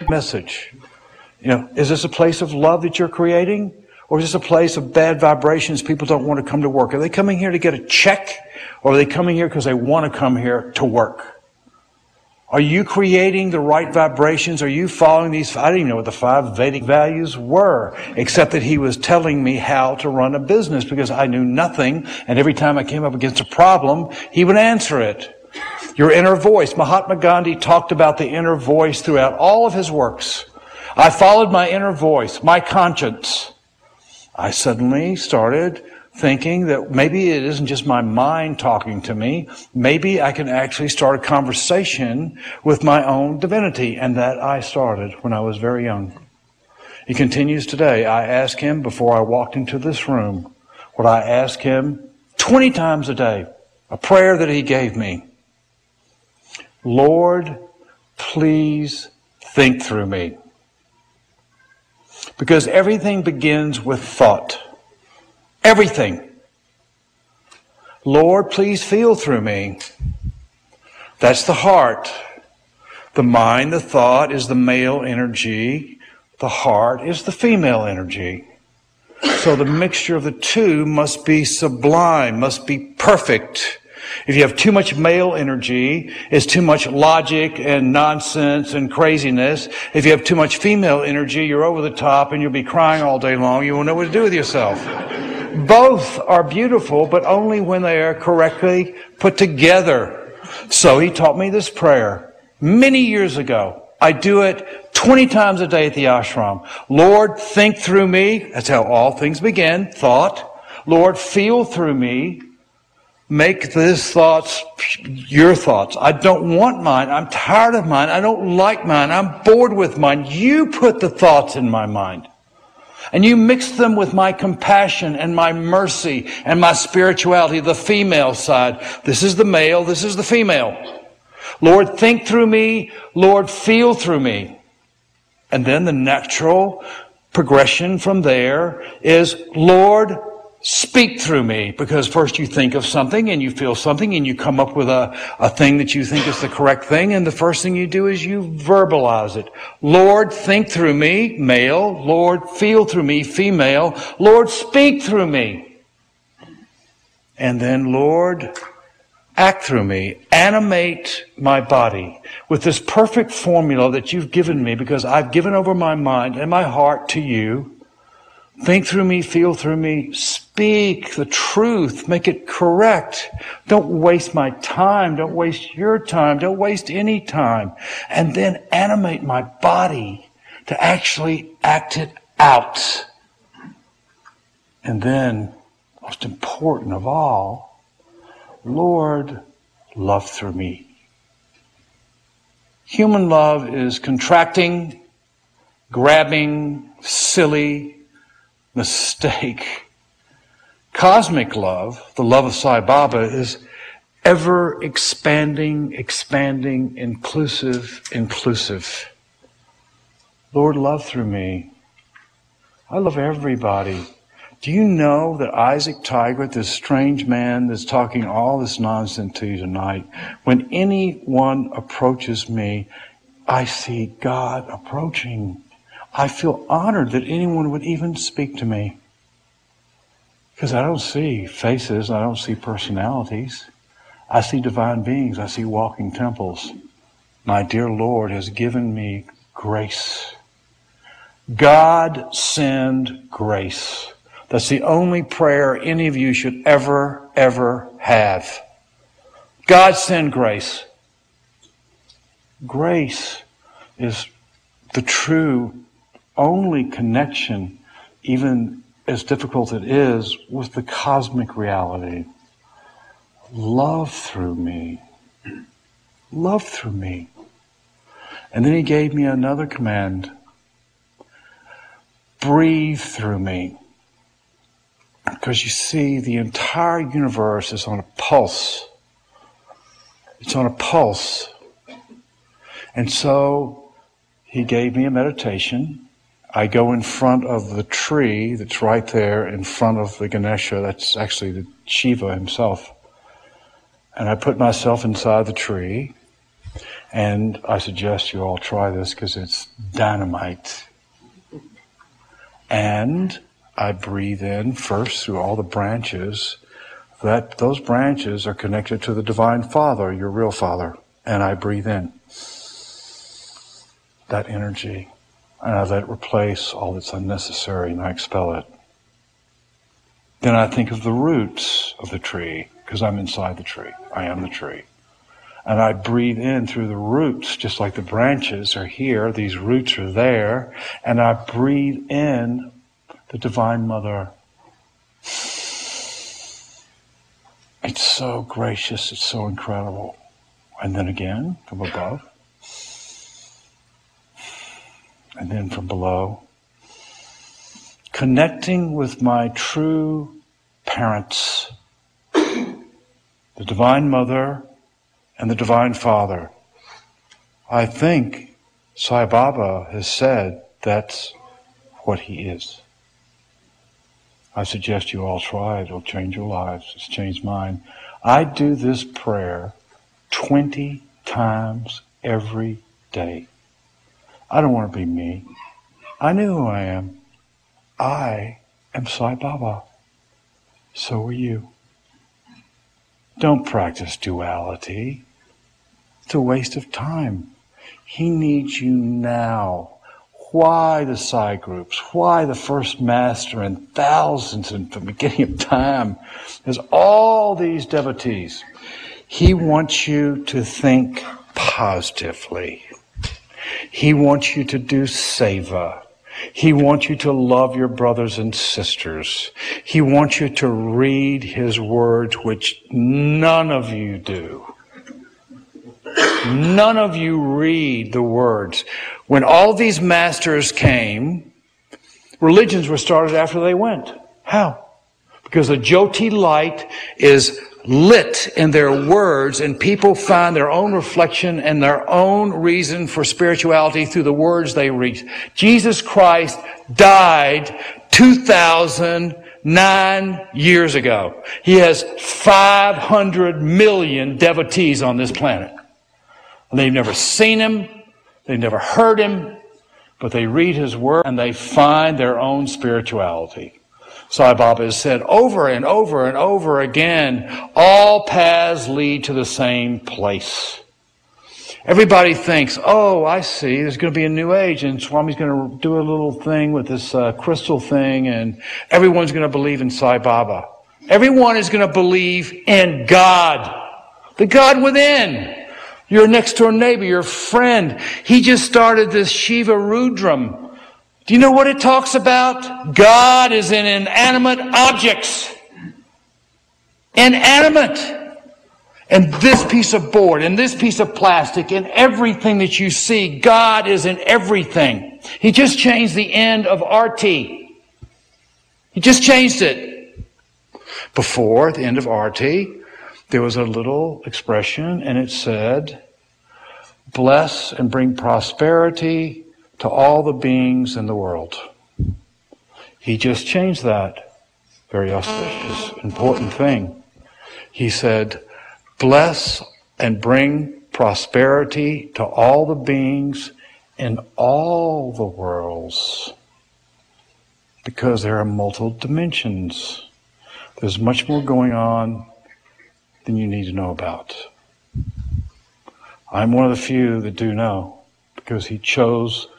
message. Is this a place of love that you're creating? Or is this a place of bad vibrations? People don't want to come to work. Are they coming here to get a check? Or are they coming here because they want to come here to work? Are you creating the right vibrations? Are you following these? I didn't even know what the 5 Vedic values were, except that he was telling me how to run a business because I knew nothing. And every time I came up against a problem, he would answer it. Your inner voice. Mahatma Gandhi talked about the inner voice throughout all of his works. I followed my inner voice, my conscience. I suddenly started thinking that maybe it isn't just my mind talking to me. Maybe I can actually start a conversation with my own divinity. And that I started when I was very young. It continues today. I ask him before I walked into this room what I ask him 20 times a day, a prayer that he gave me. Lord, please think through me. Because everything begins with thought. Everything. Lord, please feel through me. That's the heart. The mind, the thought is the male energy. The heart is the female energy. So the mixture of the two must be sublime, must be perfect. If you have too much male energy, it's too much logic and nonsense and craziness. If you have too much female energy, you're over the top and you'll be crying all day long. You won't know what to do with yourself. Both are beautiful, but only when they are correctly put together. So he taught me this prayer many years ago. I do it 20 times a day at the ashram. Lord, think through me. That's how all things begin. Thought. Lord, feel through me. Make these thoughts your thoughts. I don't want mine. I'm tired of mine. I don't like mine. I'm bored with mine. You put the thoughts in my mind. And you mix them with my compassion and my mercy and my spirituality, the female side. This is the male. This is the female. Lord, think through me. Lord, feel through me. And then the natural progression from there is, Lord, speak through me, because first you think of something and you feel something and you come up with a thing that you think is the correct thing, and the first thing you do is you verbalize it. Lord, think through me, male. Lord, feel through me, female. Lord, speak through me. And then, Lord, act through me. Animate my body with this perfect formula that you've given me, because I've given over my mind and my heart to you. Think through me, feel through me, speak the truth, make it correct. Don't waste my time, don't waste your time, don't waste any time. And then animate my body to actually act it out. And then, most important of all, Lord, love through me. Human love is contracting, grabbing, silly, mistake. Cosmic love, the love of Sai Baba, is ever expanding, inclusive. Lord, love through me. I love everybody. Do you know that Isaac Tigrett, this strange man that's talking all this nonsense to you tonight, when anyone approaches me, I see God approaching. I feel honored that anyone would even speak to me. Because I don't see faces, I don't see personalities. I see divine beings, I see walking temples. My dear Lord has given me grace. God send grace. That's the only prayer any of you should ever have. God send grace. Grace is the true only connection, even as difficult it is, with the cosmic reality. Love through me. Love through me. And then he gave me another command. Breathe through me. Because you see, the entire universe is on a pulse. It's on a pulse. And so he gave me a meditation. I go in front of the tree that's right there in front of the Ganesha. That's actually the Shiva himself. And I put myself inside the tree. And I suggest you all try this because it's dynamite. And I breathe in first through all the branches. Those branches are connected to the Divine Father, your real Father. And I breathe in that energy. And I let it replace all that's unnecessary, and I expel it. Then I think of the roots of the tree, because I'm inside the tree. I am the tree. And I breathe in through the roots, just like the branches are here, these roots are there, and I breathe in the Divine Mother. It's so gracious, it's so incredible. And then again, from above, and then from below, connecting with my true parents, the Divine Mother and the Divine Father. I think Sai Baba has said that's what he is. I suggest you all try it. It'll change your lives. It's changed mine. I do this prayer 20 times every day. I don't want to be me. I know who I am. I am Sai Baba. So are you. Don't practice duality. It's a waste of time. He needs you now. Why the Sai groups? Why the first master and thousands and from the beginning of time? There's all these devotees. He wants you to think positively. He wants you to do seva. He wants you to love your brothers and sisters. He wants you to read his words, which none of you do. None of you read the words. When all these masters came, religions were started after they went. How? Because the Jyoti light is lit in their words, and people find their own reflection and their own reason for spirituality through the words they read. Jesus Christ died 2,009 years ago. He has 500 million devotees on this planet. And they've never seen him, they've never heard him, but they read his word and they find their own spirituality. Sai Baba has said over and over and over again, all paths lead to the same place. Everybody thinks, oh, I see, there's going to be a new age and Swami's going to do a little thing with this crystal thing and everyone's going to believe in Sai Baba. Everyone is going to believe in God, the God within. Your next door neighbor, your friend. He just started this Shiva Rudram. Do you know what it talks about? God is in inanimate objects. Inanimate. And this piece of board, and this piece of plastic, and everything that you see, God is in everything. He just changed the end of RT. He just changed it. Before the end of RT, there was a little expression, and it said, bless and bring prosperity to all the beings in the world. He just changed that. Very auspicious, important thing. He said, bless and bring prosperity to all the beings in all the worlds. Because there are multiple dimensions. There's much more going on than you need to know about. I'm one of the few that do know, because he chose